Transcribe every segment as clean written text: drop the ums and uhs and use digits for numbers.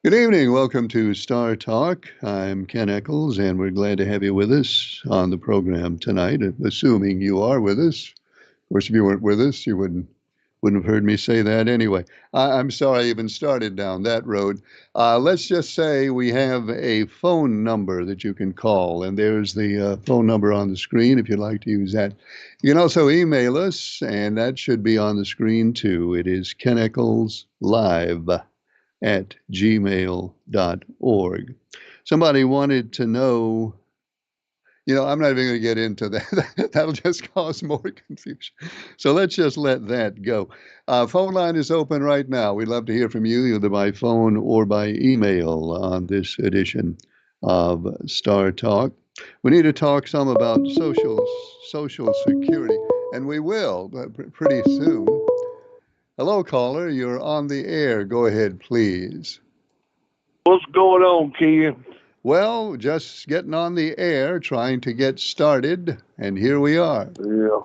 Good evening. Welcome to Star Talk. I'm Ken Eccles, and we're glad to have you with us on the program tonight, assuming you are with us. Of course, if you weren't with us, you wouldn't have heard me say that anyway. I'm sorry I even started down that road. Let's just say we have a phone number that you can call, and there's the phone number on the screen if you'd like to use that. You can also email us, and that should be on the screen too. It is Ken Eccles Live at gmail.org. Somebody wanted to know, I'm not even going to get into that. That'll just cause more confusion. So let's just let that go. Phone line is open right now. We'd love to hear from you either by phone or by email on this edition of Star Talk. We need to talk some about social security, and we will pretty soon. Hello, caller. You're on the air. Go ahead, please. What's going on, Ken? Well, just getting on the air, trying to get started, and here we are. Yeah.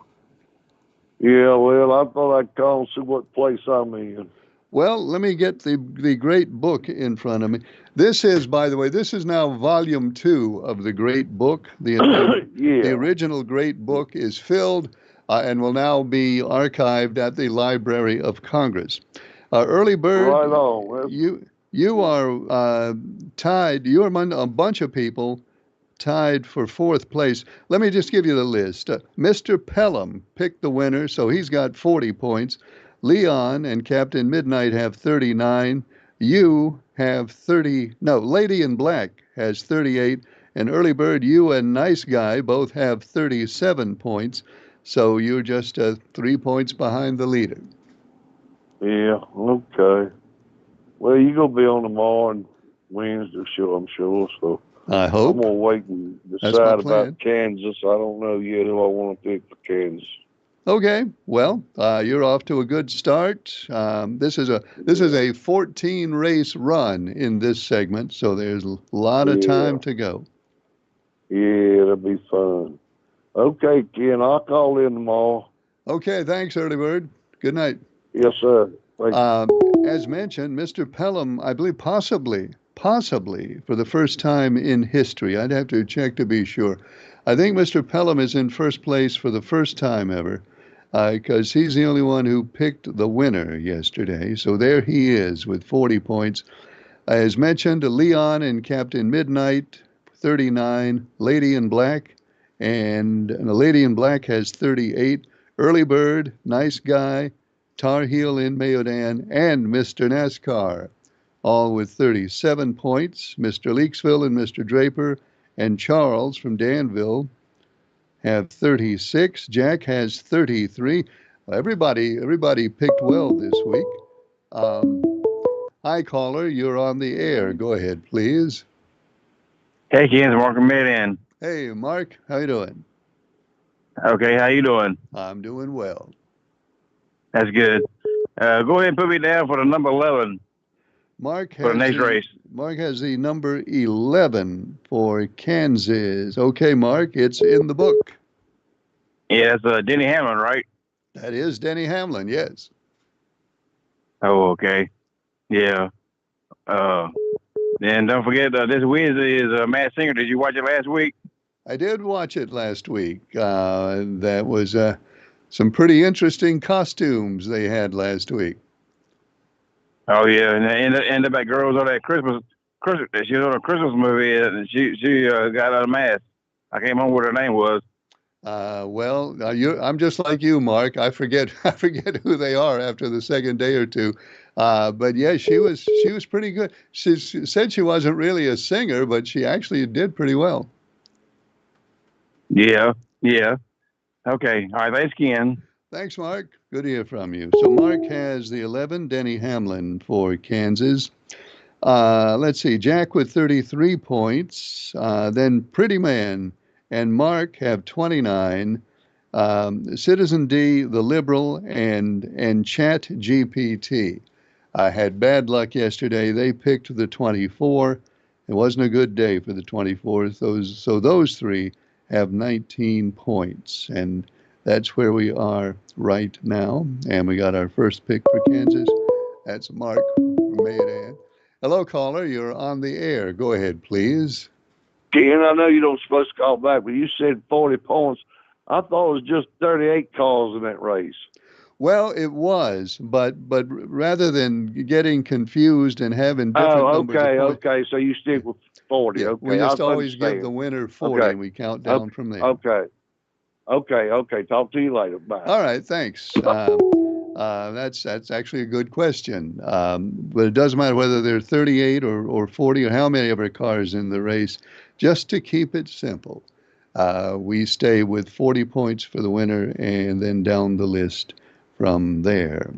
Yeah, well, I thought I'd call and see what place I'm in. Well, let me get the great book in front of me. This is, by the way, this is now volume 2 of the great book. The Yeah. original great book is filled and will now be archived at the Library of Congress. Early Bird, Right on. Well, you are tied. You're among a bunch of people tied for fourth place. Let me just give you the list. Mr. Pelham picked the winner, so he's got 40 points. Leon and Captain Midnight have 39. You have 30. No, Lady in Black has 38. And Early Bird, you and Nice Guy both have 37 points. So you're just 3 points behind the leader. yeah, okay. Well, you going to be on tomorrow and Wednesday show, I'm sure, so I I'm hope. going to wait and That's my decide plan. about Kansas. I don't know yet who I want to pick for Kansas. Okay, well, you're off to a good start. This is a 14 race run in this segment, so there's a lot of Yeah. time to go. Yeah, it'll be fun. Okay, Ken, I'll call in tomorrow. Okay, thanks, Early Bird. Good night. Yes, sir. Thank you. Um, as mentioned, Mr. Pelham, I believe possibly for the first time in history, I'd have to check to be sure. I think Mr. Pelham is in first place for the first time ever, because he's the only one who picked the winner yesterday. So there he is with 40 points. As mentioned, Leon and Captain Midnight, 39. Lady in Black, and the Lady in Black has 38. Early Bird, Nice Guy, Tar Heel in Mayodan, and Mr. NASCAR, all with 37 points. Mr. Leaksville and Mr. Draper and Charles from Danville have 36. Jack has 33. Everybody picked well this week. Um, Hi, caller. You're on the air. Go ahead, please. Hey, Ken, welcome in. Hey, Mark. How you doing? Okay, how you doing? I'm doing well. That's good. Go ahead and put me down for the number 11 Mark for the has next the race. Mark has the number 11 for Kansas. Okay, Mark, it's in the book. Yeah, it's Denny Hamlin, right? That is Denny Hamlin. Yes. Oh, okay. Yeah. Uh, and don't forget, this Wednesday is Matt Singer. Did you watch it last week? I did watch it last week. That was some pretty interesting costumes they had last week. Oh, yeah. And that girl was on that Christmas, she was on a Christmas movie, and she got out of mask. I can't remember what her name was. I'm just like you, Mark. I forget I forget who they are after the second day or two. But yeah, she was pretty good. She said she wasn't really a singer, but she actually did pretty well. Yeah, yeah. Okay. All right, thanks, Ken. Thanks, Mark. Good to hear from you. So Mark has the 11, Denny Hamlin for Kansas. Let's see, Jack with 33 points. Then Pretty Man and Mark have 29. Citizen D, the Liberal, and Chat GPT had bad luck yesterday. They picked the 24. It wasn't a good day for the 24. Those three have 19 points, and that's where we are right now. And we got our first pick for Kansas. That's Mark from Mayodan. Hello, caller. You're on the air. Go ahead, please. Ken, I know you don't supposed to call back, but you said 40 points. I thought it was just 38 calls in that race. Well, it was, but rather than getting confused and having different Oh, numbers of okay, points, okay. So you yeah, stick with 40. yeah, we Okay, I just always give the understand. winner 40 Okay, and we count down okay, from there. okay, okay. Talk to you later. Bye. All right, thanks. That's actually a good question. But it doesn't matter whether there are 38 or 40 or how many of our cars in the race. Just to keep it simple, we stay with 40 points for the winner and then down the list from there.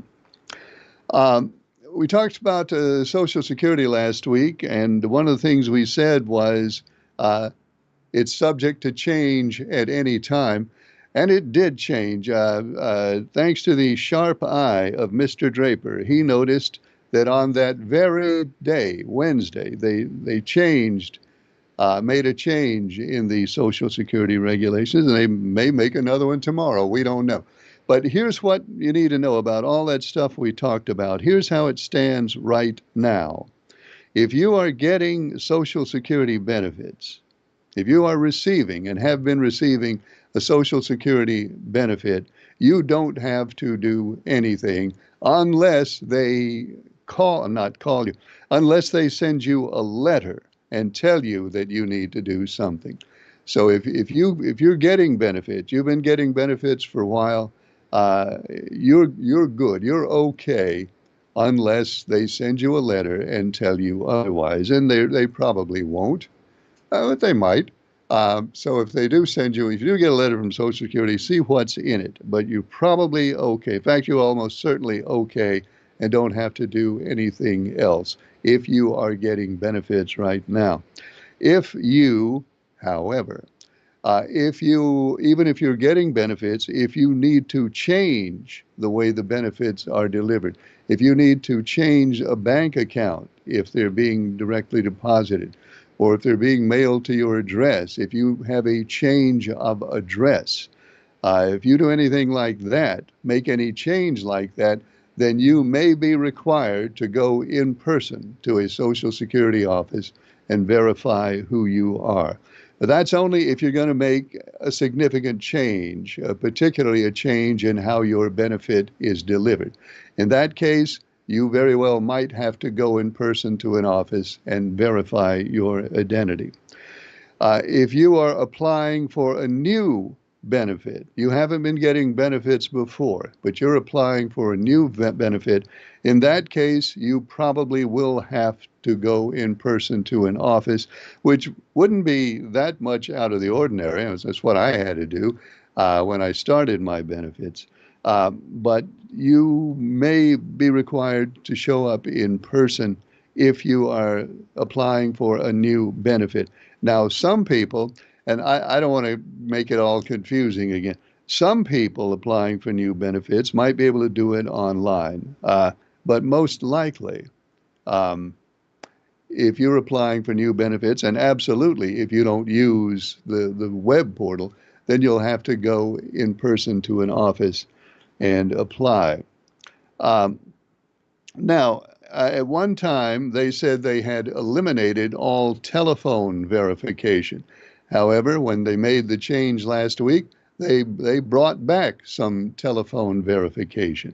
Um, we talked about Social Security last week, and one of the things we said was uh, it's subject to change at any time. And it did change. Thanks to the sharp eye of Mr. Draper, he noticed that on that very day, Wednesday, they changed, made a change in the Social Security regulations, and they may make another one tomorrow. We don't know. But here's what you need to know about all that stuff we talked about. Here's how it stands right now. If you are getting Social Security benefits, if you are receiving and have been receiving a Social Security benefit, you don't have to do anything unless they not call you, unless they send you a letter and tell you that you need to do something. So if you're getting benefits, you've been getting benefits for a while, uh, you're good, you're okay, unless they send you a letter and tell you otherwise, and they probably won't. But they might. So if they do send you, if you do get a letter from Social Security, see what's in it. But you're probably okay. In fact, you're almost certainly okay and don't have to do anything else if you are getting benefits right now. If you, however, if you, even if you're getting benefits, if you need to change the way the benefits are delivered, if you need to change a bank account, if they're being directly deposited, or if they're being mailed to your address, if you have a change of address, if you do anything like that, make any change like that, then you may be required to go in person to a Social Security office and verify who you are. But that's only if you're going to make a significant change, particularly a change in how your benefit is delivered. In that case, you very well might have to go in person to an office and verify your identity. If you are applying for a new benefit, you haven't been getting benefits before, but you're applying for a new benefit, in that case, you probably will have to go in person to an office, which wouldn't be that much out of the ordinary. That's what I had to do when I started my benefits. But you may be required to show up in person if you are applying for a new benefit. Now, some people, and I don't want to make it all confusing again, some people applying for new benefits might be able to do it online, but most likely, um, if you're applying for new benefits, and absolutely if you don't use the web portal, then you'll have to go in person to an office and apply. Um, Now, at one time, they said they had eliminated all telephone verification. However, when they made the change last week, they brought back some telephone verification.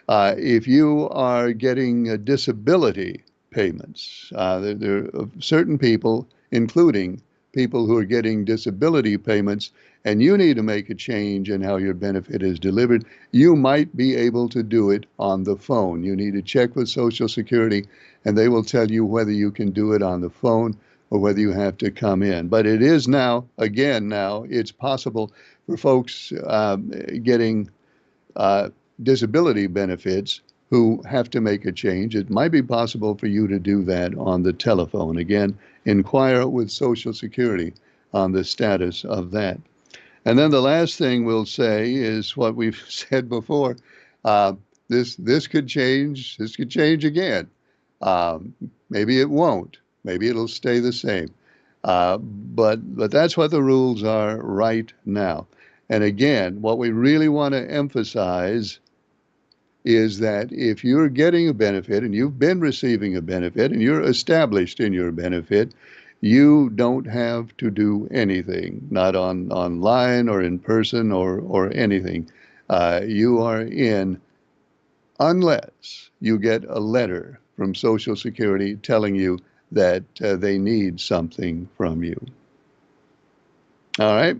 If you are getting disability payments, there are certain people, including people who are getting disability payments, and you need to make a change in how your benefit is delivered, you might be able to do it on the phone. You need to check with Social Security, and they will tell you whether you can do it on the phone or whether you have to come in. But it is now, again, now it's possible for folks getting uh, disability benefits who have to make a change. It might be possible for you to do that on the telephone. Again, inquire with Social Security on the status of that. And then the last thing we'll say is what we've said before. Uh, this could change. This could change again. Maybe it won't. Maybe it'll stay the same. But that's what the rules are right now. And again, what we really want to emphasize is that if you're getting a benefit and you've been receiving a benefit and you're established in your benefit, you don't have to do anything, not online or in person or anything. You are in unless you get a letter from Social Security telling you that they need something from you. All right.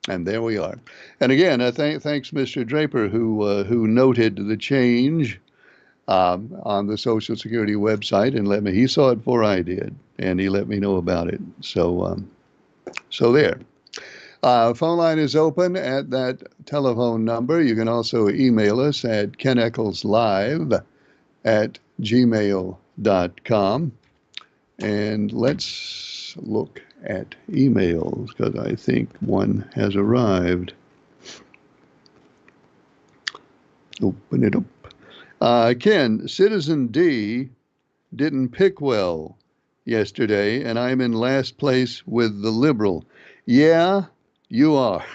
And there we are. And again, thanks, Mr. Draper, who noted the change on the Social Security website and let me. He saw it before I did, and he let me know about it. So there. Phone line is open at that telephone number. You can also email us at keneckleslive@gmail.com. And let's look at emails because I think one has arrived. Open it up. Ken, Citizen D didn't pick well yesterday, and I'm in last place with the Liberal. Yeah, you are.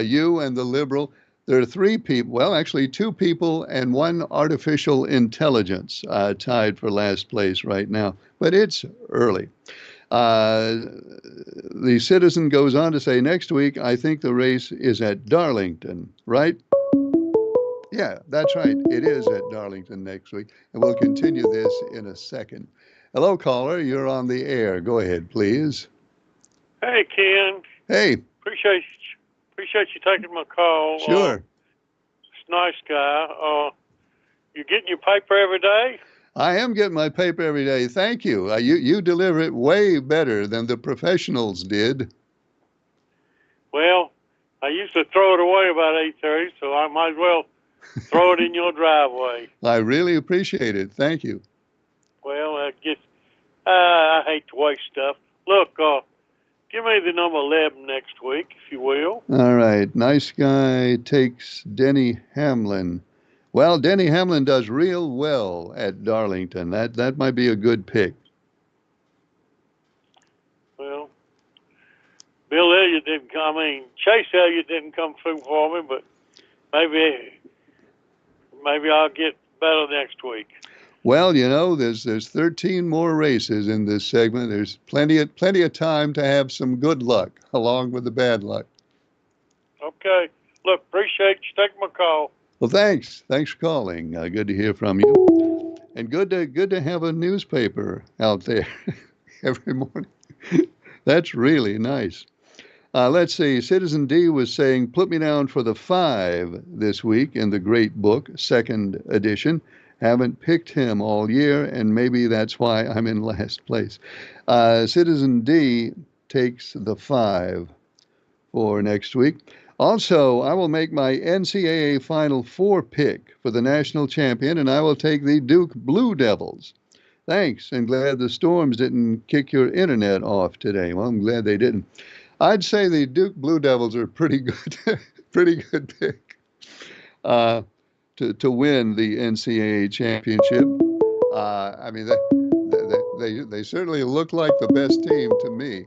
You and the Liberal. There are three people, well, actually two people and one artificial intelligence tied for last place right now, but it's early. The Citizen goes on to say, next week, I think the race is at Darlington, right? Yeah, that's right. It is at Darlington next week, and we'll continue this in a second. Hello, caller. You're on the air. Go ahead, please. Hey, Ken. Hey. Appreciate you taking my call. Sure. It's a nice guy. You getting your paper every day? I am getting my paper every day. Thank you. You deliver it way better than the professionals did. Well, I used to throw it away about 8:30, so I might as well throw it in your driveway. I really appreciate it. Thank you. Well, I hate to waste stuff. Look, give me the number 11 next week, if you will. All right. Nice guy takes Denny Hamlin. Well, Denny Hamlin does real well at Darlington. That might be a good pick. Well, Bill Elliott didn't come. Chase Elliott didn't come through for me, but maybe I'll get better next week. Well, there's 13 more races in this segment. There's plenty of time to have some good luck along with the bad luck. Okay. Look, appreciate you taking my call. Well, thanks. Thanks for calling. Good to hear from you, and good to have a newspaper out there every morning. That's really nice. Let's see. Citizen D was saying, put me down for the 5 this week in the Great Book, 2nd edition. Haven't picked him all year, and maybe that's why I'm in last place. Citizen D takes the 5 for next week. Also, I will make my NCAA Final Four pick for the national champion, and I will take the Duke Blue Devils. Thanks, and glad the Storms didn't kick your internet off today. Well, I'm glad they didn't. I'd say the Duke Blue Devils are pretty good, pretty good pick to win the NCAA championship. They certainly look like the best team to me.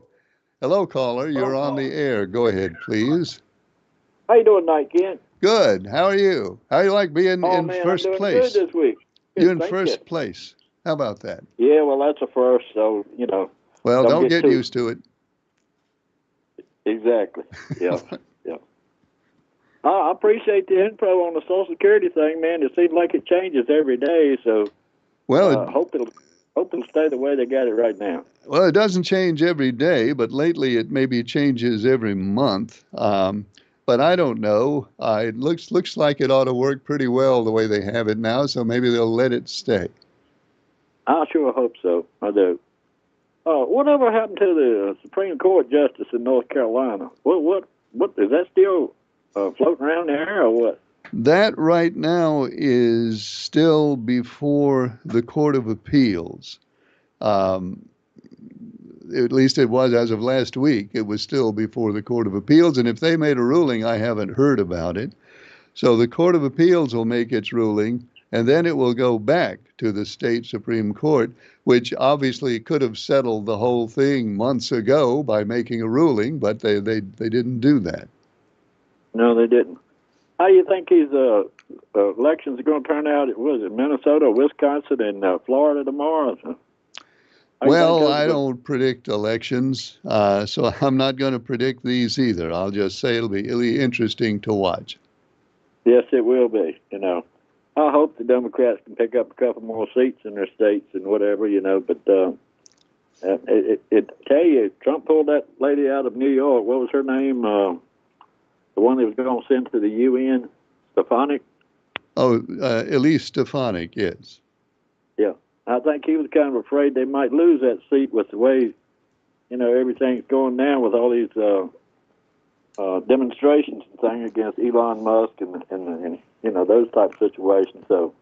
Hello, caller. You're on the air. Go ahead, please. How you doing tonight, Ken? Good. How are you? How do you like being in first I'm doing place? Good this week. You're in first place. How about that? Yeah, well, that's a first, so, Well, don't get used to it. Exactly. Yeah. Yeah. I appreciate the info on the Social Security thing, man. It seems like it changes every day, so hope it'll stay the way they got it right now. Well, it doesn't change every day, but lately it maybe changes every month. But I don't know. It looks like it ought to work pretty well the way they have it now, so maybe they'll let it stay. I sure hope so. I do. Whatever happened to the Supreme Court justice in North Carolina? What is that still floating around there, or what? That right now is still before the Court of Appeals. At least it was as of last week. It was still before the Court of Appeals, and if they made a ruling, I haven't heard about it. So the Court of Appeals will make its ruling, and then it will go back to the state Supreme Court, which obviously could have settled the whole thing months ago by making a ruling, but they didn't do that. No, they didn't. How do you think these elections are going to turn out? Was it Minnesota, Wisconsin, and Florida tomorrow? Well, I don't predict elections, so I'm not going to predict these either. I'll just say it'll be really interesting to watch. Yes, it will be. I hope the Democrats can pick up a couple more seats in their states and whatever, but tell you, Trump pulled that lady out of New York. What was her name? The one that was going to send to the UN, Stefanik? Oh, Elise Stefanik, yes. Yeah. I think he was kind of afraid they might lose that seat with the way, everything's going now with all these demonstrations and things against Elon Musk and those type of situations. So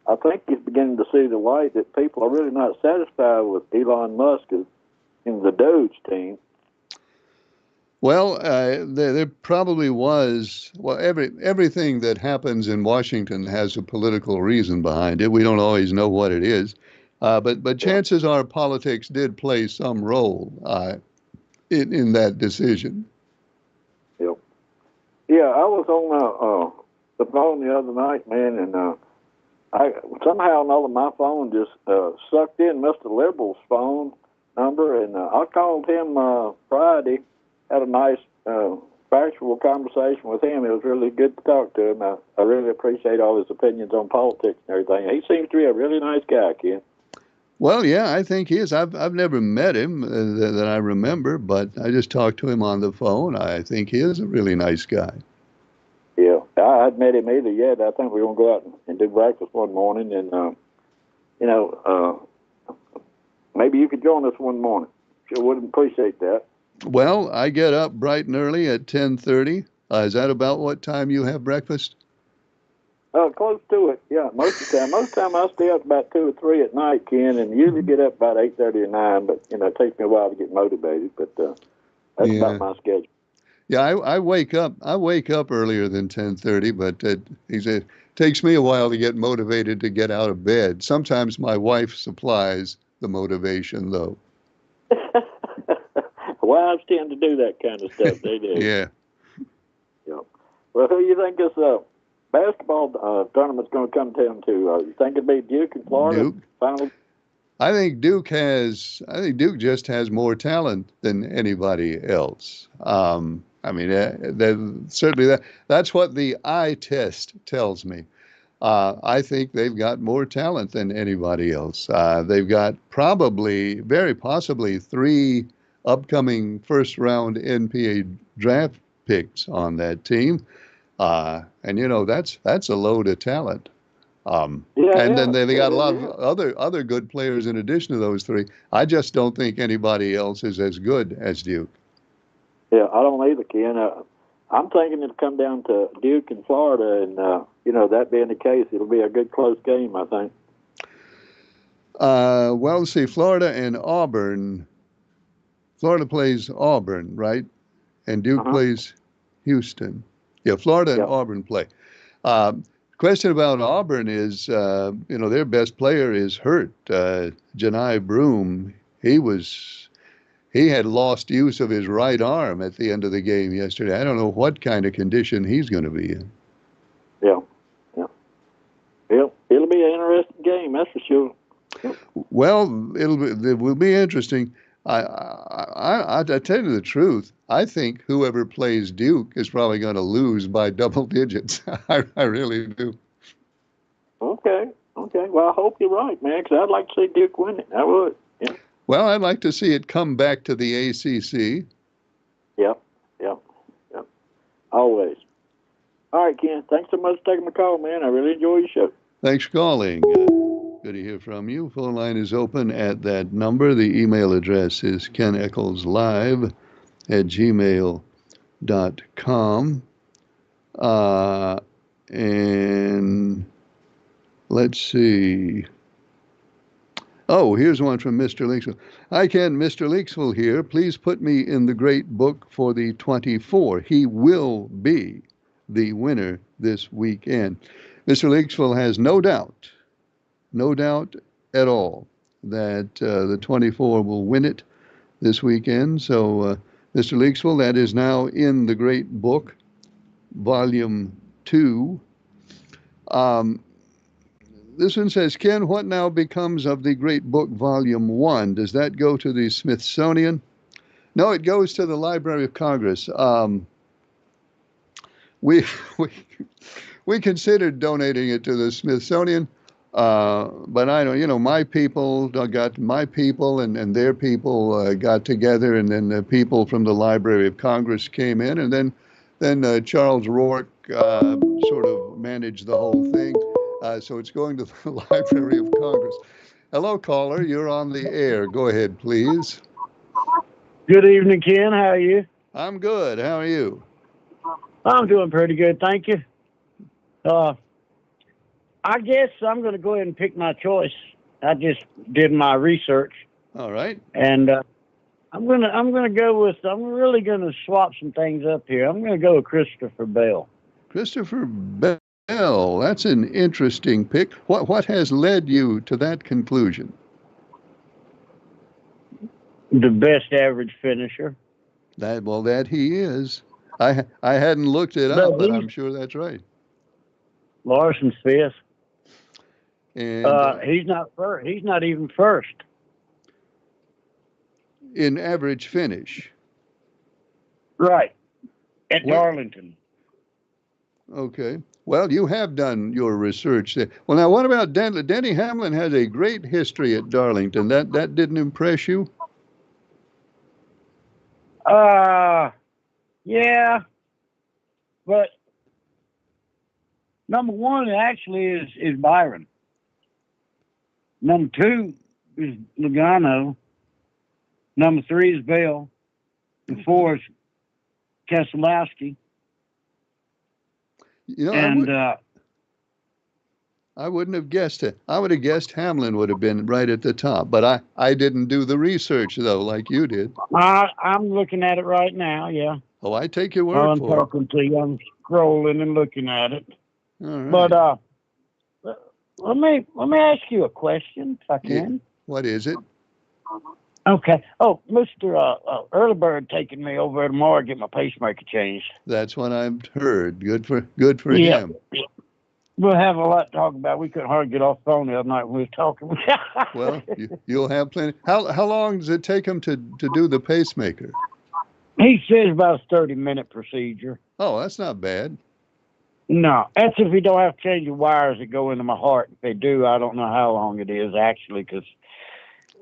I think he's beginning to see the light that people are really not satisfied with Elon Musk in the Doge team. Well, there probably was. Well, everything that happens in Washington has a political reason behind it. We don't always know what it is, but chances are politics did play some role in that decision. Yep. Yeah, I was on the phone the other night, man, and I somehow or another my phone just sucked in Mr. Liberal's phone number, and I called him Friday. Had a nice factual conversation with him. It was really good to talk to him. I really appreciate all his opinions on politics and everything. He seems to be a really nice guy, Ken. Well, yeah, I think he is. I've never met him that I remember, but I just talked to him on the phone. I think he is a really nice guy. Yeah, I hadn't met him either yet. I think we're going to go out and do breakfast one morning, and maybe you could join us one morning. Sure would appreciate that. Well, I get up bright and early at 10:30. Is that about what time you have breakfast? Close to it, yeah. Most of the time. Most of the time I stay up about 2 or 3 at night, Ken, and usually get up about 8:30 or 9. But it takes me a while to get motivated. But that's about my schedule. Yeah, I wake up. I wake up earlier than 10:30, but it takes me a while to get motivated to get out of bed. Sometimes my wife supplies the motivation, though. Wives tend to do that kind of stuff. They do. Yeah. Well, who do you think this basketball tournament's going to come down to? You think it'd be Duke and Florida? Duke. Finally? I think Duke just has more talent than anybody else. Certainly that's what the eye test tells me. I think they've got more talent than anybody else. They've got very possibly 3 upcoming first-round NCAA draft picks on that team, and that's a load of talent. Then they got a lot of other good players in addition to those 3. I just don't think anybody else is as good as Duke. Yeah, I don't either, Ken. I'm thinking it'll come down to Duke and Florida, and that being the case, it'll be a good close game, I think. Well, let's see, Florida and Auburn. Florida plays Auburn, right? And Duke plays Houston. Yeah, Florida and Auburn play. Question about Auburn is, their best player is hurt. Johni Broome, he had lost use of his right arm at the end of the game yesterday. I don't know what kind of condition he's going to be in. Yeah. It'll be an interesting game, that's for sure. Well, it will be interesting. I tell you the truth. I think whoever plays Duke is probably going to lose by double digits. I really do. Okay. Well, I hope you're right, man, because I'd like to see Duke win it. I would. Yeah. Well, I'd like to see it come back to the ACC. Yep. Always. All right, Ken. Thanks so much for taking my call, man. I really enjoy your show. Thanks for calling. Good to hear from you. Phone line is open at that number. The email address is keneckleslive@gmail.com. And let's see. Oh, here's one from Mr. Leaksville. Hi, Ken. Mr. Leaksville here. Please put me in the great book for the 24. He will be the winner this weekend. Mr. Leaksville has no doubt at all that the 24 will win it this weekend. So, Mr. Leaksville, that is now in the great book, volume 2. This one says, Ken, what now becomes of the Great Book Volume 1? Does that go to the Smithsonian? No, it goes to the Library of Congress. We, we, we considered donating it to the Smithsonian, but I don't, my people and their people got together, and then the people from the Library of Congress came in, and then Charles Rourke sort of managed the whole thing. So it's going to the Library of Congress. Hello, caller. You're on the air. Go ahead, please. Good evening, Ken. How are you? I'm good. How are you? I'm doing pretty good, thank you. I guess I'm going to go ahead and pick my choice. I just did my research. All right. And I'm really going to swap some things up here. I'm going to go with Christopher Bell. Christopher Bell. That's an interesting pick. What has led you to that conclusion? The best average finisher. That he is. I hadn't looked it up, but I'm sure that's right. Larson's fifth. And he's not first. He's not even first in average finish. Right. At Darlington. Okay. Well, you have done your research there. Well, now what about Denny? Denny Hamlin has a great history at Darlington. That didn't impress you? Yeah, but number one actually is Byron. Number 2 is Logano. Number 3 is Bell. And 4 is Keselowski. I wouldn't have guessed it. I would have guessed Hamlin would have been right at the top, but I didn't do the research, though, like you did. I'm looking at it right now, yeah. Oh, I take your word for it. I'm talking to you. I'm scrolling and looking at it. All right. But let me ask you a question, if I can. Yeah. What is it? Okay. Oh, Mr. Earlybird taking me over tomorrow to get my pacemaker changed. That's what I've heard. Good for him. Yeah. We'll have a lot to talk about. We couldn't hardly get off the phone the other night when we were talking. Well, you'll have plenty. How long does it take him to do the pacemaker? He says about a 30-minute procedure. Oh, that's not bad. No, that's if we don't have to change the wires that go into my heart. If they do, I don't know how long it is, actually, because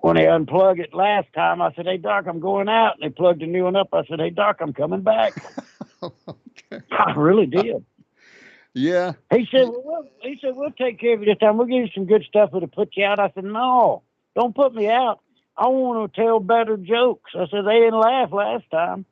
when they unplugged it last time, I said, "Hey, Doc, I'm going out." And they plugged a new one up. I said, "Hey, Doc, I'm coming back." Okay. I really did. Yeah. He said, we'll take care of you this time. We'll give you some good stuff that'll put you out. I said, "No, don't put me out. I want to tell better jokes." I said, "They didn't laugh last time."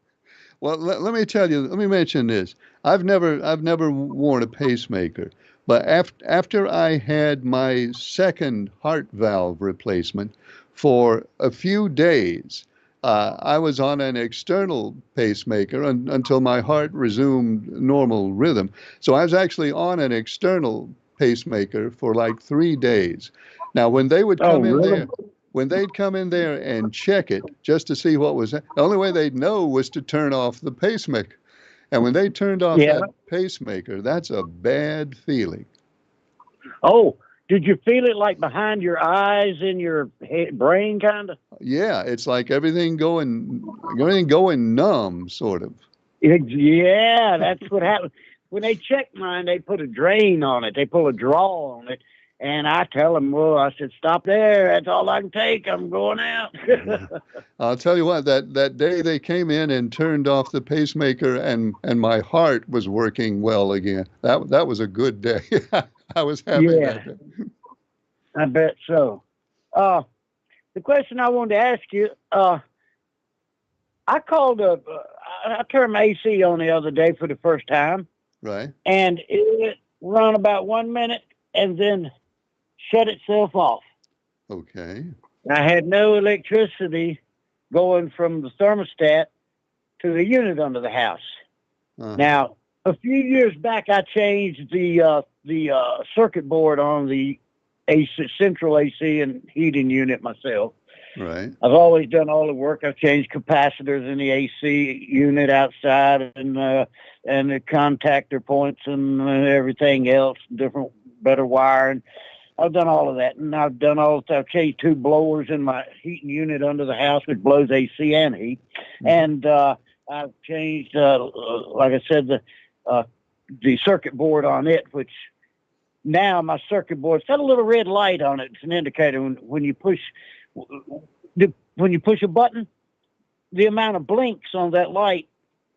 Well, let me tell you. Let me mention this. I've never worn a pacemaker, but after I had my second heart valve replacement, for a few days, I was on an external pacemaker until my heart resumed normal rhythm. So I was actually on an external pacemaker for like 3 days. Now, when they would come in there. When they'd come in there and check it just to see what was, the only way they'd know was to turn off the pacemaker. And when they turned off that pacemaker, that's a bad feeling. Oh, did you feel it like behind your eyes in your brain, kind of? Yeah, it's like everything going numb, sort of. Yeah, that's what happened. When they check mine, they put a drain on it. They pull a draw on it. And I tell them, well, I said, "Stop there. That's all I can take. I'm going out." I'll tell you what, that day they came in and turned off the pacemaker and my heart was working well again. That was a good day. I was happy that day. I bet so. The question I wanted to ask you, I called up, I turned my AC on the other day for the first time. Right. And it ran about 1 minute and then shut itself off. Okay. I had no electricity going from the thermostat to the unit under the house. Uh-huh. Now, a few years back, I changed the circuit board on the AC, central AC and heating unit myself. Right. I've always done all the work. I've changed capacitors in the AC unit outside, and the contactor points and everything else, different, better wiring. I've done all of that, and I've changed 2 blowers in my heating unit under the house, which blows AC and heat, and I've changed, like I said, the circuit board on it, which now my circuit board's got a little red light on it. It's an indicator when you push a button, the amount of blinks on that light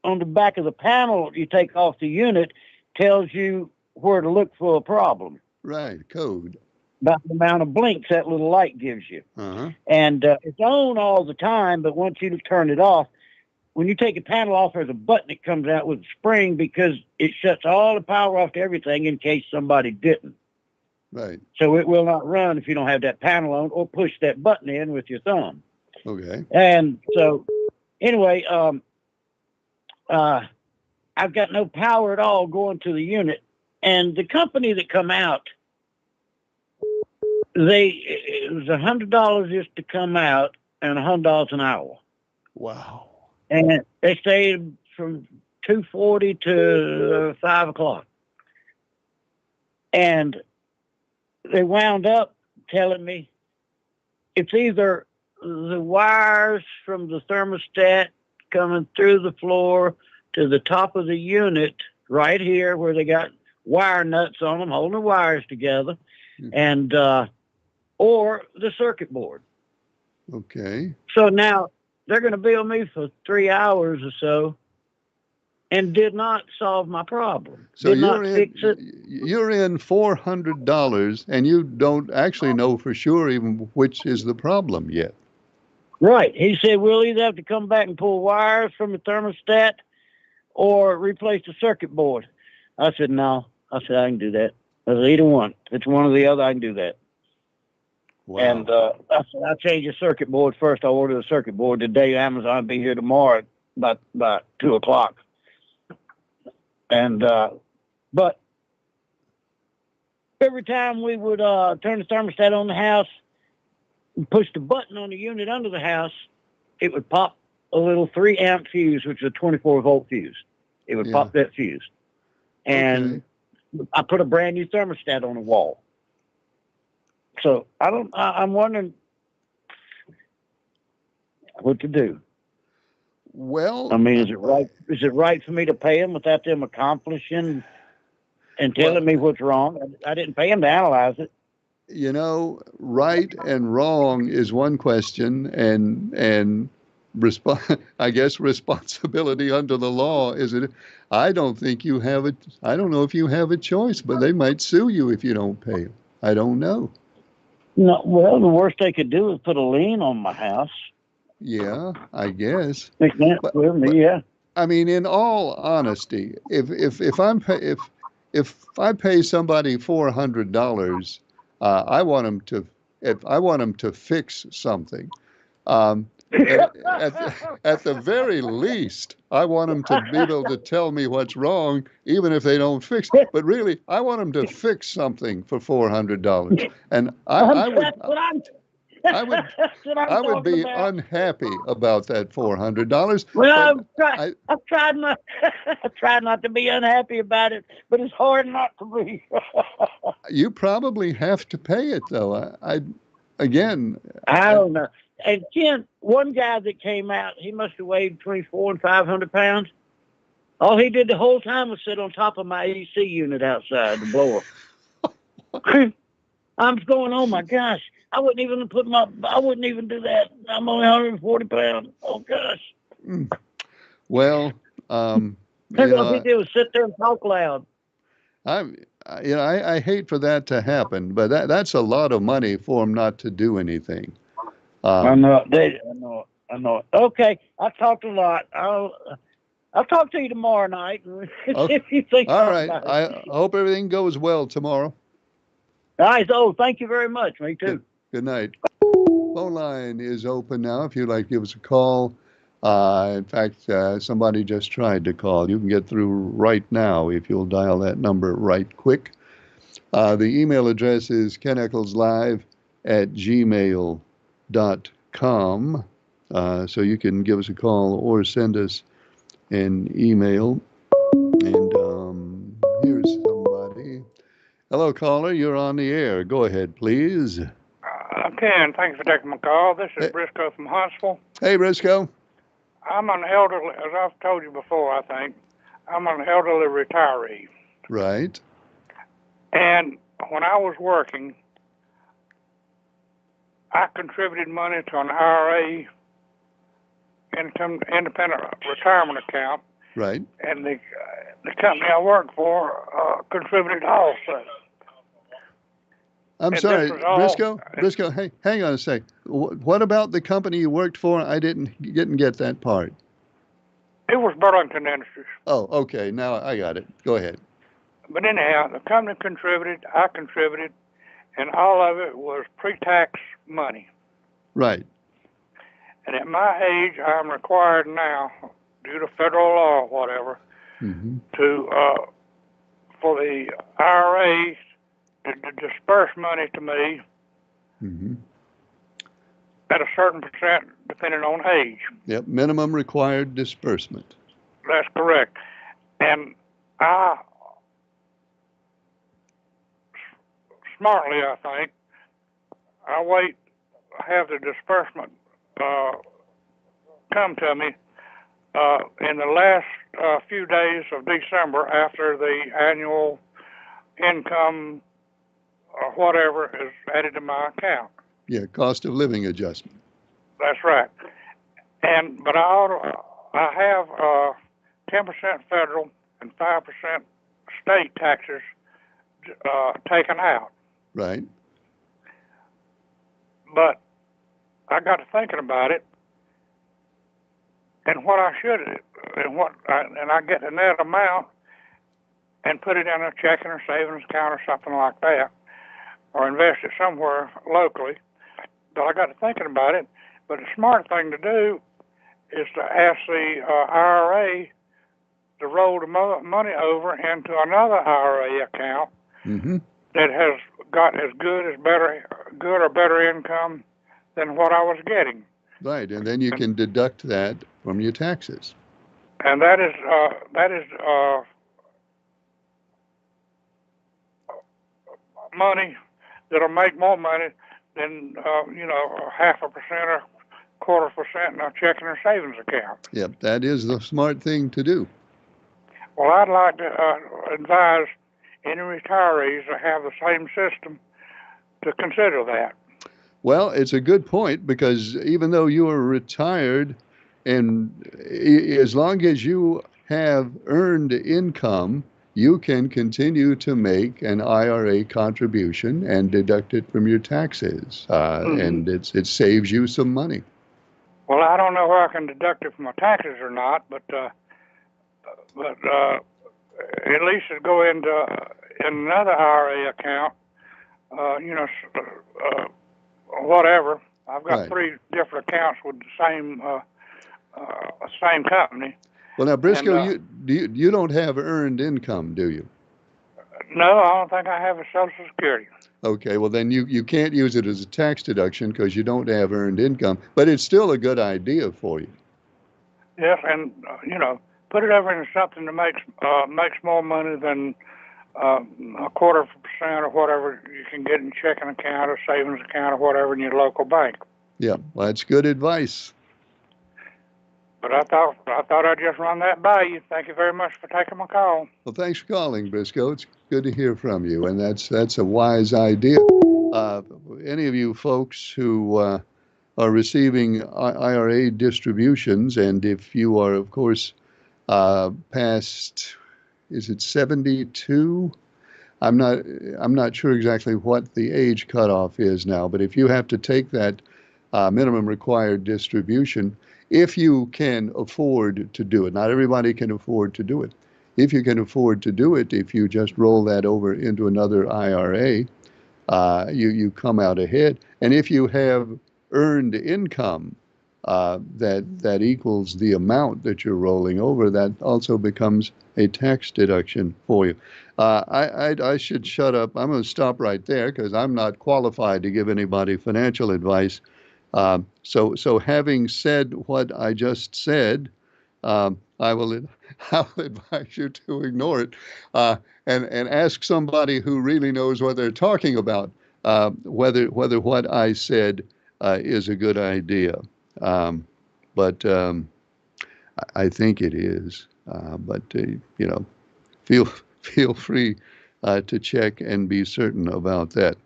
on the back of the panel you take off the unit tells you where to look for a problem. Right, code. About the amount of blinks that little light gives you. And it's on all the time, but once you turn it off, when you take a panel off, there's a button that comes out with a spring because it shuts all the power off to everything in case somebody didn't. Right. So it will not run if you don't have that panel on or push that button in with your thumb. Okay. And so, anyway, I've got no power at all going to the unit. And the company that come out, it was $100 just to come out and $100 an hour. Wow. And they stayed from 2:40 to 5 o'clock. And they wound up telling me it's either the wires from the thermostat coming through the floor to the top of the unit right here where they got wire nuts on them holding the wires together, and or the circuit board. Okay. So now they're going to bill me for 3 hours or so and did not solve my problem. So fix it. You're in $400 and you don't actually know for sure even which is the problem yet. Right. He said, we'll either have to come back and pull wires from the thermostat or replace the circuit board. I said, no. I said, I can do that. I said, either one. If it's one or the other, I can do that. Wow. And I said, I'll change the circuit board first. I'll order the circuit board today. Amazon will be here tomorrow by 2 o'clock. And, but every time we would turn the thermostat on the house and push the button on the unit under the house, it would pop a little 3-amp fuse, which is a 24-volt fuse. It would pop that fuse. And I put a brand new thermostat on the wall. So I'm wondering what to do. Well, I mean, is it right? Is it right for me to pay them without them accomplishing and telling me what's wrong? I didn't pay them to analyze it. You know, right and wrong is one question, and I guess responsibility under the law is it. I don't think you have it. I don't know if you have a choice, but they might sue you if you don't pay them. I don't know. No, well, the worst they could do is put a lien on my house. Yeah, I guess. They can't sue me, yeah. I mean, in all honesty, if I pay somebody $400, I want them to fix something. At the very least, I want them to be able to tell me what's wrong, even if they don't fix it. But really, I want them to fix something for $400. And I would be unhappy about that $400. Well, I've tried not to be unhappy about it, but it's hard not to be. You probably have to pay it, though. I don't know. And Ken, one guy that came out, he must have weighed between 400 and 500 pounds. All he did the whole time was sit on top of my AC unit outside the blower. I'm going, oh my gosh, I wouldn't even do that. I'm only 140 pounds. Oh gosh. Well, all he did was sit there and talk loud. I hate for that to happen, but that's a lot of money for them not to do anything. I know it. Okay, I've talked a lot. I'll talk to you tomorrow night. Okay. If you think. All right. I hope everything goes well tomorrow. All right. So thank you very much. Me too. Good night. Phone line is open now. If you'd like to give us a call. In fact, somebody just tried to call. You can get through right now if you'll dial that number right quick. The email address is keneccleslive@gmail.com. gmail.com. So you can give us a call or send us an email. And here's somebody. Hello, caller. You're on the air. Go ahead, please. Ken, thanks for taking my call. This is Briscoe from Huntsville. Hey, Briscoe. I'm an elderly, as I've told you before, I think, I'm an elderly retiree. Right. And when I was working, I contributed money to an IRA, independent retirement account. Right. And the company I worked for contributed also. I'm sorry, Briscoe. Hey, hang on a sec. What about the company you worked for? I didn't get that part. It was Burlington Industries. Oh, okay. Now I got it. Go ahead. But anyhow, the company contributed, I contributed, and all of it was pre-tax money. Right. And at my age, I'm required now, due to federal law or whatever, to for the IRA to disperse money to me at a certain percent, depending on age. Yep, minimum required disbursement. That's correct. And I, smartly, I think, I have the disbursement come to me in the last few days of December after the annual income or whatever is added to my account. Yeah, cost of living adjustment. That's right. But I have 10% federal and 5% state taxes taken out. Right. But I got to thinking about it, and what I should, and I get the net amount and put it in a checking or savings account or something like that, or invest it somewhere locally. But I got to thinking about it. But the smart thing to do is to ask the IRA to roll the money over into another IRA account that has got as good or better income than what I was getting. Right, and then you can deduct that from your taxes. And that is money that'll make more money than 0.5% or 0.25% in a checking or savings account. Yep, that is the smart thing to do. Well, I'd like to advise any retirees to have the same system to consider that. Well, it's a good point, because even though you are retired, and as long as you have earned income, you can continue to make an IRA contribution and deduct it from your taxes, and it saves you some money. Well, I don't know where I can deduct it from my taxes or not, but at least it go into another IRA account, whatever. I've got 3 different accounts with the same company. Well, now, Briscoe, you don't have earned income, do you? No, I don't think I have a Social Security. Okay, well, then you can't use it as a tax deduction because you don't have earned income, but it's still a good idea for you. Yes, and, put it over into something that makes more money than 0.25% or whatever you can get in a checking account or savings account or whatever in your local bank. Yeah, well, that's good advice. But I thought I'd just run that by you. Thank you very much for taking my call. Well, thanks for calling, Briscoe. It's good to hear from you, and that's a wise idea. Any of you folks who are receiving IRA distributions, and if you are, of course, past, is it 72? I'm not sure exactly what the age cutoff is now, but if you have to take that minimum required distribution, if you can afford to do it, not everybody can afford to do it. If you can afford to do it, if you just roll that over into another IRA, you come out ahead. And if you have earned income that equals the amount that you're rolling over, that also becomes a tax deduction for you. I should shut up. I'm going to stop right there because I'm not qualified to give anybody financial advice. So having said what I just said, I'll advise you to ignore it and ask somebody who really knows what they're talking about whether what I said is a good idea. But I think it is. But feel free to check and be certain about that.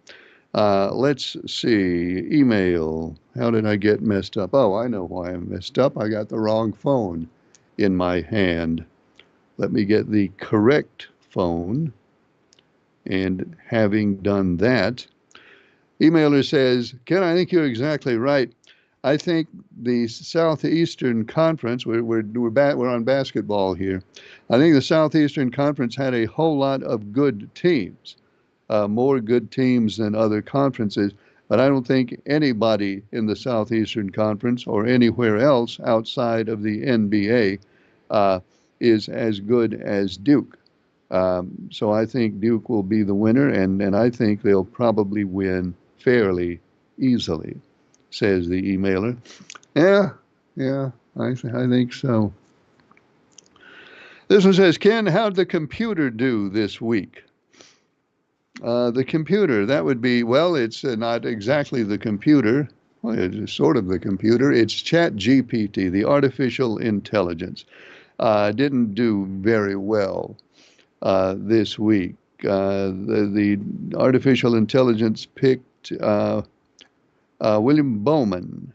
Let's see. Email. How did I get messed up? Oh, I know why I'm messed up. I got the wrong phone in my hand. Let me get the correct phone. And having done that, emailer says, Ken, I think you're exactly right. I think the Southeastern Conference, we're on basketball here. I think the Southeastern Conference had a whole lot of good teams, more good teams than other conferences. But I don't think anybody in the Southeastern Conference or anywhere else outside of the NBA is as good as Duke. So I think Duke will be the winner, and I think they'll probably win fairly easily, says the emailer. Yeah, I think so. This one says, Ken, how'd the computer do this week? The computer, that would be, well, it's not exactly the computer. Well, it's sort of the computer. It's ChatGPT, the artificial intelligence. Didn't do very well this week. The artificial intelligence picked William Bowman.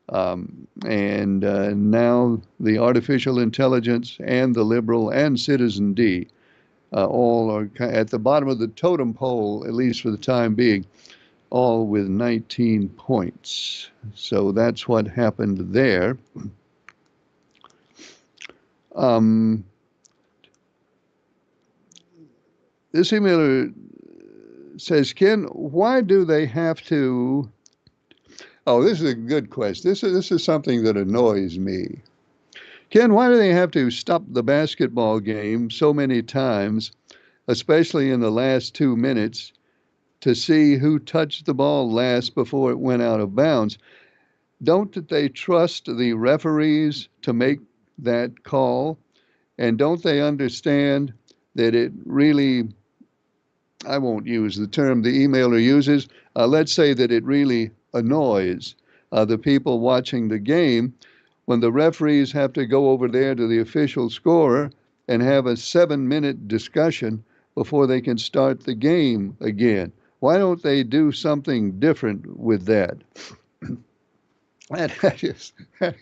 And now the artificial intelligence and the liberal and Citizen D all are at the bottom of the totem pole, at least for the time being, all with 19 points. So that's what happened there. This emailer says, Ken, why do they have to... Oh, this is a good question. This is something that annoys me. Ken, why do they have to stop the basketball game so many times, especially in the last 2 minutes, to see who touched the ball last before it went out of bounds? Don't they trust the referees to make that call? And don't they understand that it really, I won't use the term the emailer uses, let's say that it really annoys the people watching the game when the referees have to go over there to the official scorer and have a 7-minute discussion before they can start the game again. Why don't they do something different with that? That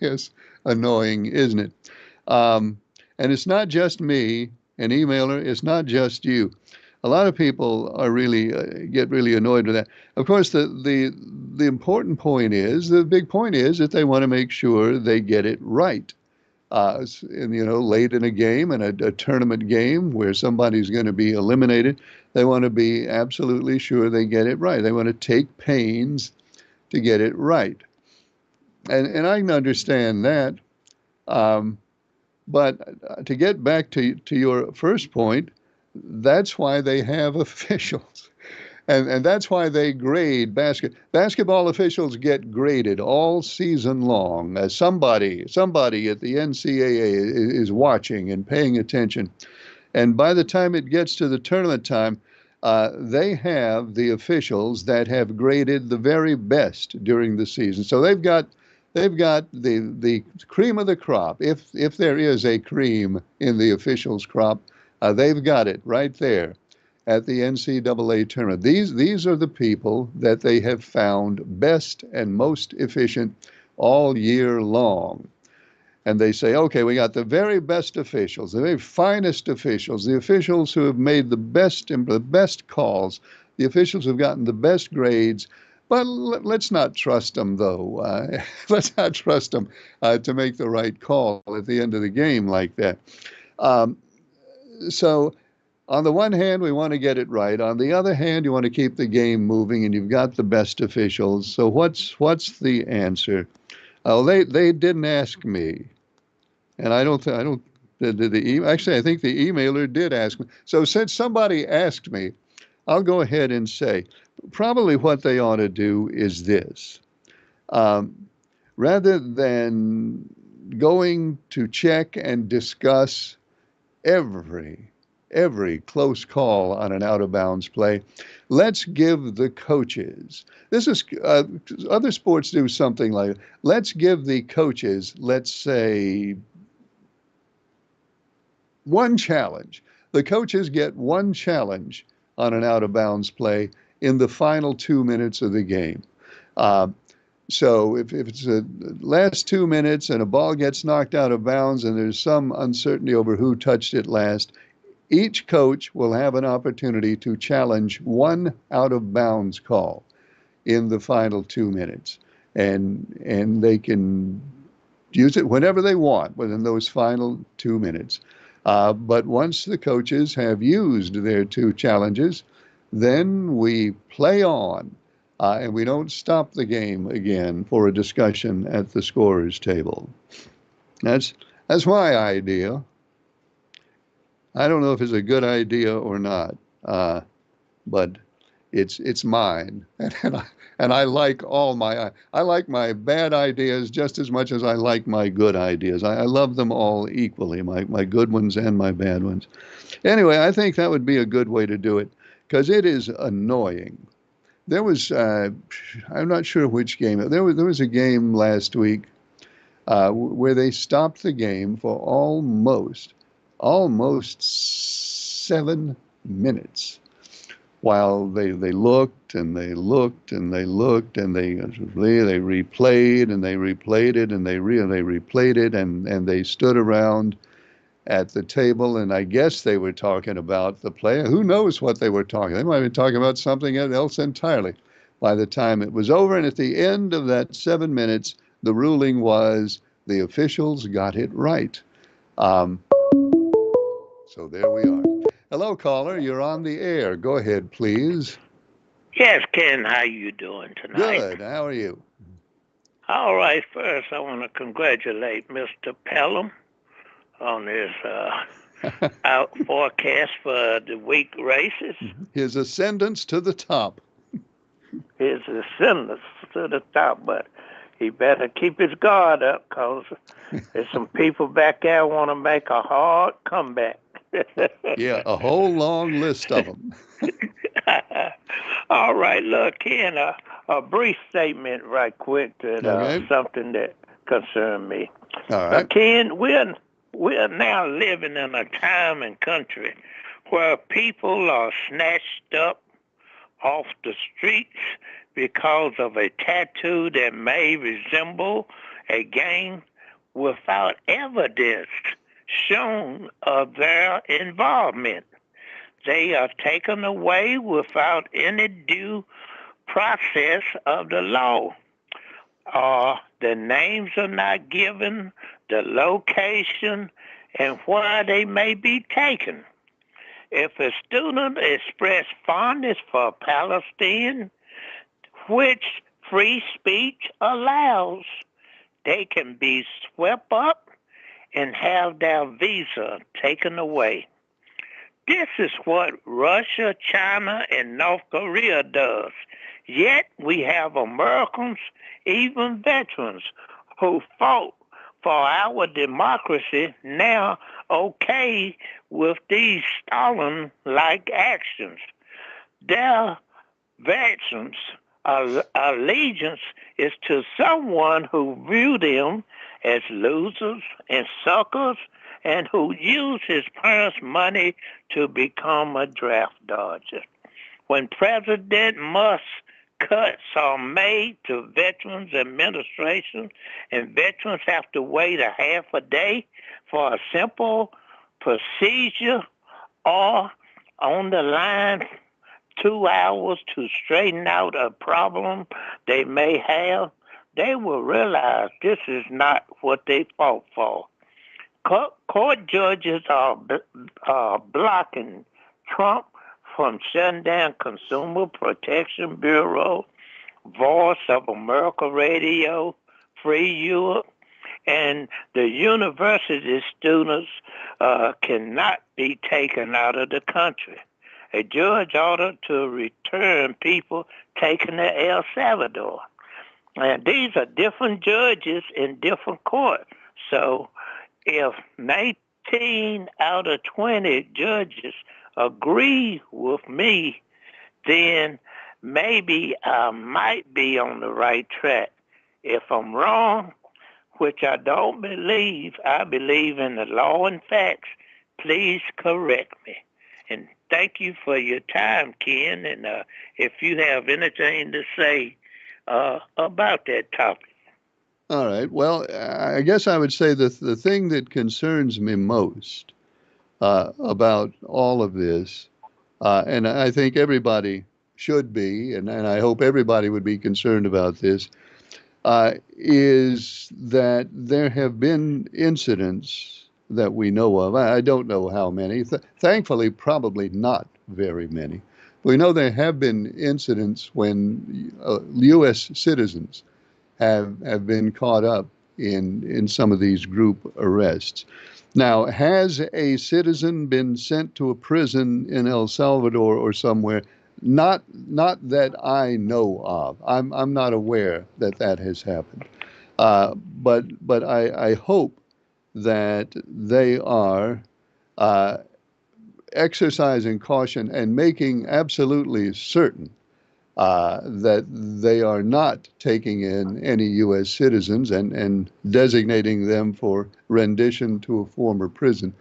is annoying, isn't it? And it's not just me, an emailer, it's not just you. A lot of people are really get really annoyed with that. Of course, the important point is, the big point is that they want to make sure they get it right. And, late in a game, and a tournament game where somebody's going to be eliminated, they want to be absolutely sure they get it right. They want to take pains to get it right. And I can understand that. But to get back to your first point, that's why they have officials. And that's why they grade basketball officials get graded all season long. Somebody at the NCAA is watching and paying attention. And by the time it gets to the tournament time, they have the officials that have graded the very best during the season. So they've got the cream of the crop. If there is a cream in the officials' crop, they've got it right there at the NCAA tournament. These are the people that they have found best and most efficient all year long. And they say, okay, we got the very best officials, the very finest officials, the officials who have made the best calls, the officials who have gotten the best grades. But let's not trust them, though. Let's not trust them to make the right call at the end of the game like that. So on the one hand, we want to get it right. On the other hand, you want to keep the game moving, and you've got the best officials. So what's the answer? They didn't ask me, and I think the emailer did ask me. So since somebody asked me, I'll go ahead and say probably what they ought to do is this. Rather than going to check and discuss every close call on an out of bounds play, let's give the coaches, this is other sports do something like, let's give the coaches, let's say, one challenge. The coaches get one challenge on an out of bounds play in the final 2 minutes of the game. So if it's the last 2 minutes and a ball gets knocked out of bounds and there's some uncertainty over who touched it last, each coach will have an opportunity to challenge one out of bounds call in the final 2 minutes. And they can use it whenever they want within those final 2 minutes. But once the coaches have used their two challenges, then we play on. And we don't stop the game again for a discussion at the scorer's table. That's my idea. I don't know if it's a good idea or not, but it's mine, and I like I like my bad ideas just as much as I like my good ideas. I love them all equally, my good ones and my bad ones. Anyway, I think that would be a good way to do it because it is annoying. There was, I'm not sure which game. There was a game last week where they stopped the game for almost 7 minutes while they looked and they looked and they looked and they replayed and they replayed it and they replayed it and they stood around at the table, and I guess they were talking about the play. Who knows what they were talking? They might have been talking about something else entirely by the time it was over. And at the end of that 7 minutes, the ruling was the officials got it right. So there we are. Hello, caller. You're on the air. Go ahead, please. Yes, Ken. How you doing tonight? Good. How are you? All right. First, I want to congratulate Mr. Pelham on his out forecast for the week races. His ascendance to the top. His ascendance to the top, but he better keep his guard up because there's some people back there want to make a hard comeback. Yeah, a whole long list of them. All right, look, Ken, a brief statement right quick that something that concerned me. All right. Ken, we're now living in a time and country where people are snatched up off the streets because of a tattoo that may resemble a gang without evidence shown of their involvement. They are taken away without any due process of the law. The names are not given, the location, and where they may be taken. If a student expressed fondness for Palestine, which free speech allows, they can be swept up and have their visa taken away. This is what Russia, China, and North Korea does. Yet we have Americans, even veterans, who fought for our democracy now okay with these Stalin-like actions. Their veterans' allegiance is to someone who view them as losers and suckers and who use his parents' money to become a draft dodger. When President Musk cuts are made to Veterans Administration and veterans have to wait a half a day for a simple procedure or on the line 2 hours to straighten out a problem they may have, they will realize this is not what they fought for. Court judges are blocking Trump from shutting down Consumer Protection Bureau, Voice of America Radio, Free Europe, and the university students cannot be taken out of the country. A judge ordered to return people taken to El Salvador. And these are different judges in different courts. So if 19 out of 20 judges agree with me, then maybe I might be on the right track. If I'm wrong, which I don't believe, I believe in the law and facts, please correct me. And thank you for your time, Ken. And if you have anything to say about that topic. All right. Well, I guess I would say that the thing that concerns me most about all of this, and I think everybody should be, and I hope everybody would be concerned about this, is that there have been incidents that we know of. I don't know how many. Thankfully, probably not very many. We know there have been incidents when U.S. citizens have been caught up in some of these group arrests. Now, has a citizen been sent to a prison in El Salvador or somewhere? Not that I know of. I'm not aware that has happened. But I hope that they are exercising caution and making absolutely certain that they are not taking in any U.S. citizens and designating them for rendition to a former prison,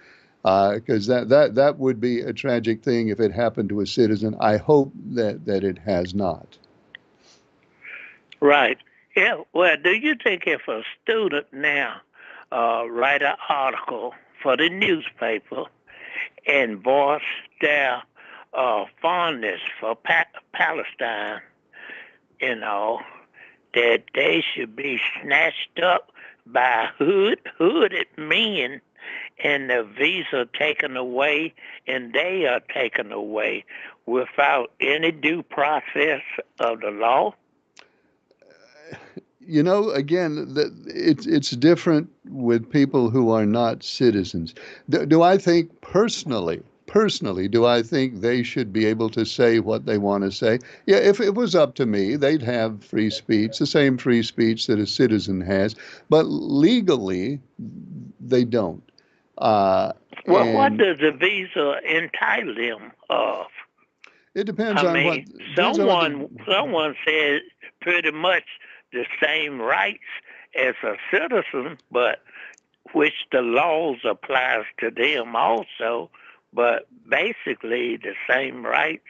because that would be a tragic thing if it happened to a citizen. I hope that it has not. Right. Yeah. Well, do you think if a student now write an article for the newspaper and voice their fondness for Palestine, that they should be snatched up by hooded men and the visa taken away, and they are taken away without any due process of the law? Again, it's different with people who are not citizens. Do I think personally, do I think they should be able to say what they want to say? Yeah, if it was up to me, they'd have free speech, the same free speech that a citizen has, but legally, they don't. Well, what does the visa entitle them of? It depends on what. Someone said pretty much the same rights as a citizen, but which the laws applies to them also, but basically the same rights.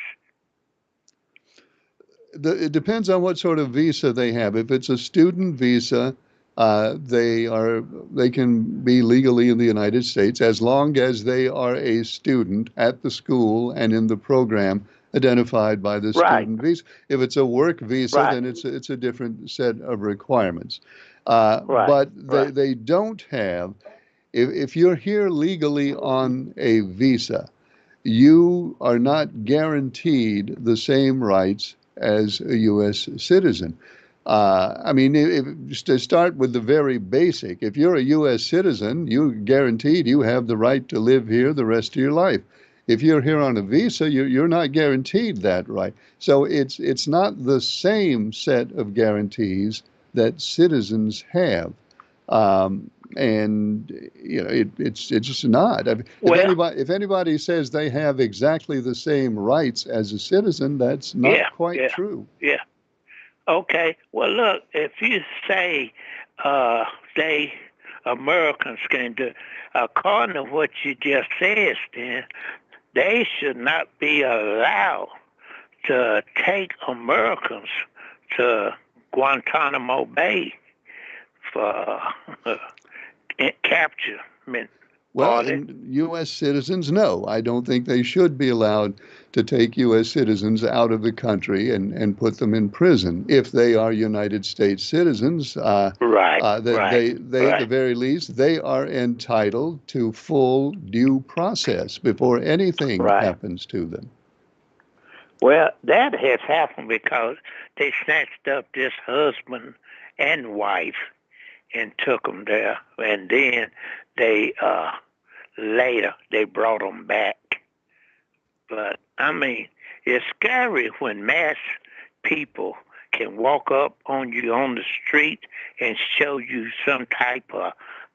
It depends on what sort of visa they have. If it's a student visa, they can be legally in the United States as long as they are a student at the school and in the program identified by the student visa. If it's a work visa, then it's a different set of requirements. But they don't have. If you're here legally on a visa, you are not guaranteed the same rights as a U.S. citizen. To start with the very basic, if you're a U.S. citizen, you're guaranteed you have the right to live here the rest of your life. If you're here on a visa, you're not guaranteed that right. So it's not the same set of guarantees that citizens have. It's just not. If anybody says they have exactly the same rights as a citizen, that's not quite true. Yeah. Okay. Well, look, if you say they Americans can do, according to what you just said, Stan, they should not be allowed to take Americans to Guantanamo Bay for capture. Well, U.S. citizens, no. I don't think they should be allowed to take U.S. citizens out of the country and put them in prison if they are United States citizens. At the very least, they are entitled to full due process before anything happens to them. Well, that has happened because they snatched up this husband and wife and took them there, and then they later they brought them back. But it's scary when mass people can walk up on you on the street and show you some type of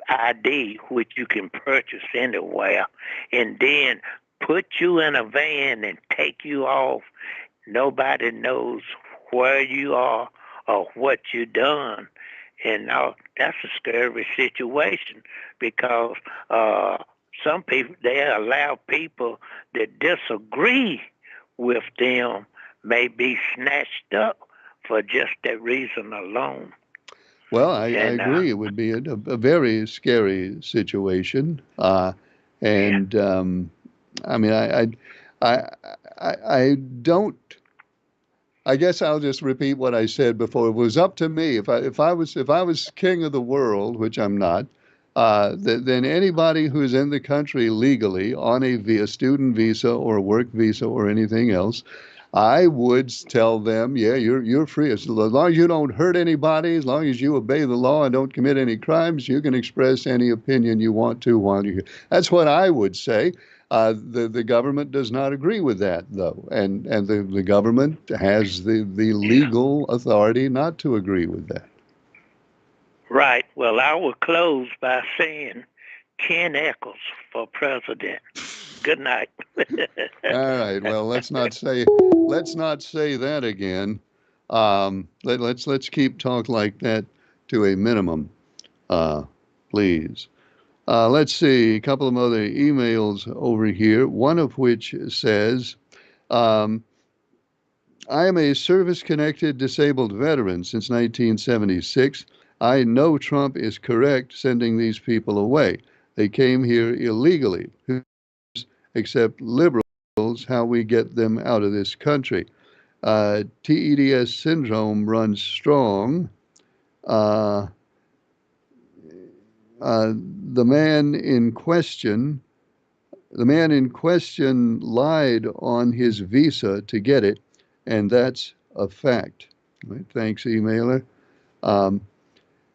ID, which you can purchase anywhere, and then put you in a van and take you off. Nobody knows where you are or what you done. And now that's a scary situation because some people, they allow people that disagree with them may be snatched up for just that reason alone. Well, I agree. It would be a very scary situation. I mean, I don't. I guess I'll just repeat what I said before. It was up to me. If I was king of the world, which I'm not, then anybody who's in the country legally on a student visa or work visa or anything else, I would tell them, yeah, you're free. As long as you don't hurt anybody, as long as you obey the law and don't commit any crimes, you can express any opinion you want to while you're here. That's what I would say. The government does not agree with that, though, and the government has the legal authority not to agree with that. Right. Well, I will close by saying Ken Echols for president. Good night. All right. Well, let's not say that again. Let's keep talk like that to a minimum, please. Let's see a couple of other emails over here. One of which says, I am a service-connected disabled veteran since 1976. I know Trump is correct sending these people away. They came here illegally. Except liberals, how we get them out of this country. TEDS syndrome runs strong. The man in question lied on his visa to get it, and that's a fact. Right, thanks, emailer.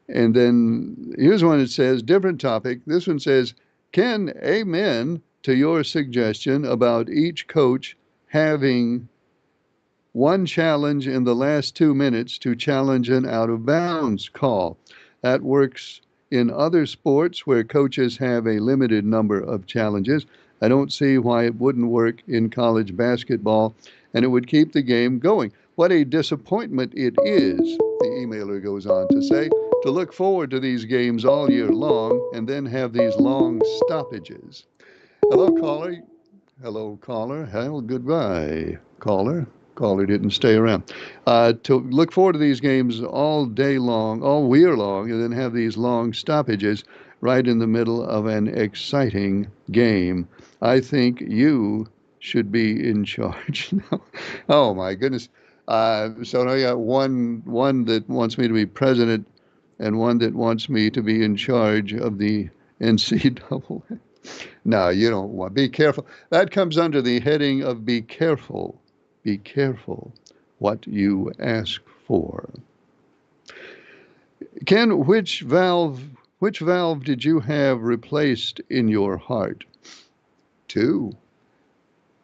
And then here's one that says, different topic. This one says, Ken, amen to your suggestion about each coach having one challenge in the last 2 minutes to challenge an out-of-bounds call. That works in other sports where coaches have a limited number of challenges. I don't see why it wouldn't work in college basketball, and it would keep the game going. What a disappointment it is, the emailer goes on to say, to look forward to these games all year long and then have these long stoppages. Hello, caller. Hello, caller. Hell, goodbye, caller. Caller didn't stay around. To look forward to these games all day long, all year long, and then have these long stoppages right in the middle of an exciting game. I think you should be in charge. Oh, my goodness. So now you got one that wants me to be president and one that wants me to be in charge of the NCAA. No, you don't want. Be careful. That comes under the heading of be careful. Be careful what you ask for. Ken, which valve did you have replaced in your heart? 2.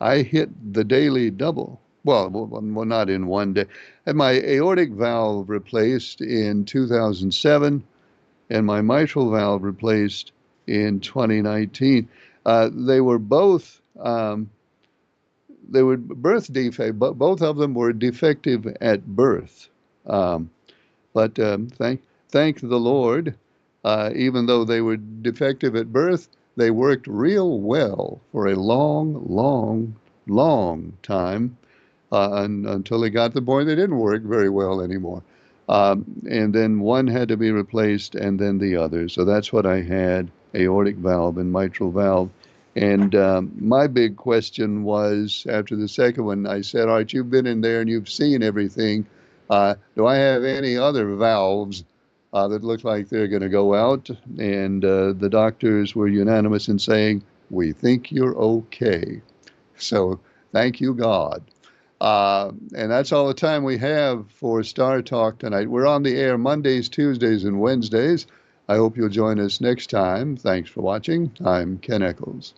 I hit the daily double. Well, not in one day. I had my aortic valve replaced in 2007 and my mitral valve replaced in 2019. They were both birth defect, but both of them were defective at birth. But thank the Lord, even though they were defective at birth, they worked real well for a long time until they got to the point they didn't work very well anymore. And then one had to be replaced and then the other. So that's what I had, aortic valve and mitral valve. And my big question was, after the second one, I said, all right, you've been in there and you've seen everything. Do I have any other valves that look like they're going to go out? And the doctors were unanimous in saying, we think you're okay. So thank you, God. And that's all the time we have for Star Talk tonight. We're on the air Mondays, Tuesdays, and Wednesdays. I hope you'll join us next time. Thanks for watching. I'm Ken Echols.